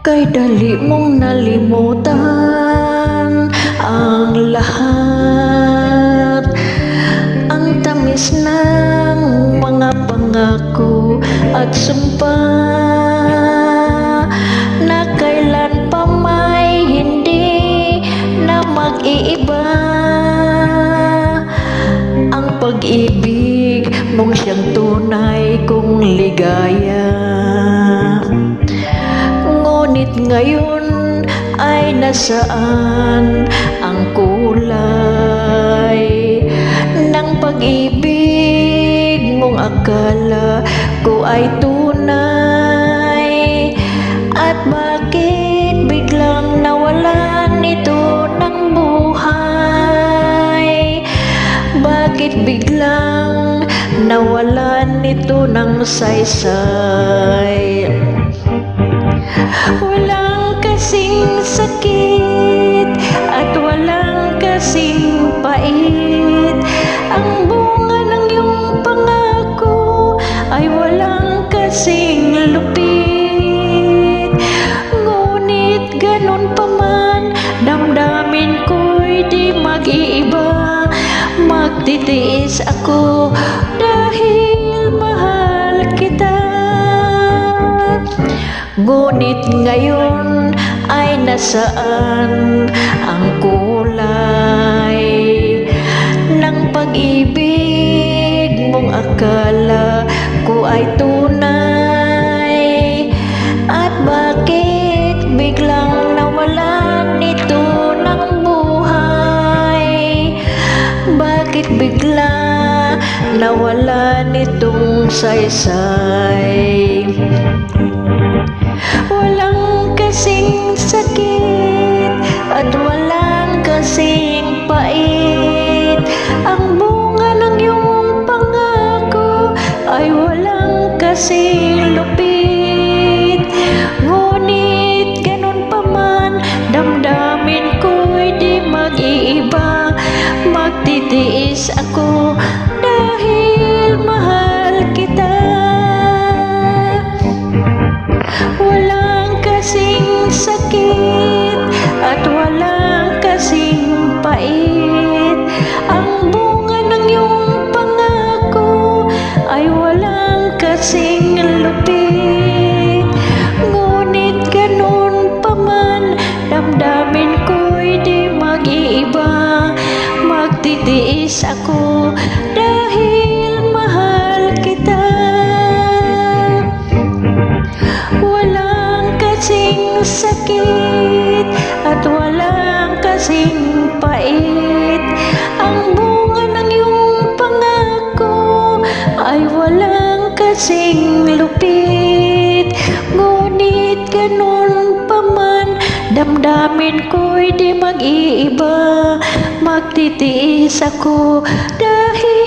Kay dali mong nalimutan ang lahat, ang tamis ng mga pangako at sumpa na kailan pa may hindi na mag-iiba. Ang pag-ibig mong siyang tunay kong ligaya, ngunit ngayon ay nasaan ang kulay ng pag-ibig mong akala ko ay tunay? At bakit biglang nawalan ito ng buhay? Bakit biglang nawalan ito ng saysay? Walang kasing sakit at walang kasing pait, ang bunga ng iyong pangako ay walang kasing lupit. Ngunit ganun pa man, damdamin ko'y di mag-iiba. Magtitiis ako dahil mahal kita. Ngunit ngayon ay nasaan ang kulay ng pag-ibig mong akala ko ay tunay? At bakit biglang nawalan ito ng buhay? Bakit bigla nawalan itong saysay? Walang kasing sakit at walang kasing pait, ang bunga ng iyong pangako ay walang kasing lupit. Ngunit ganun pa man, damdamin ko'y di mag-iiba. Magtitiis ako dahil mahal kita. Walang kasing sakit at walang kasing pait, ang bunga ng iyong pangako ay walang kasing lupit. Ngunit ganun pa man, damdamin ko'y di mag-iiba. Magtitiis ako dahil mahal kita. Walang kasing sakit at walang kasing pait, ang bunga ng iyong pangako ay walang kasing lupit. Ngunit ganun pa man, damdamin ko'y di mag-iiba. Magtitiis ako dahil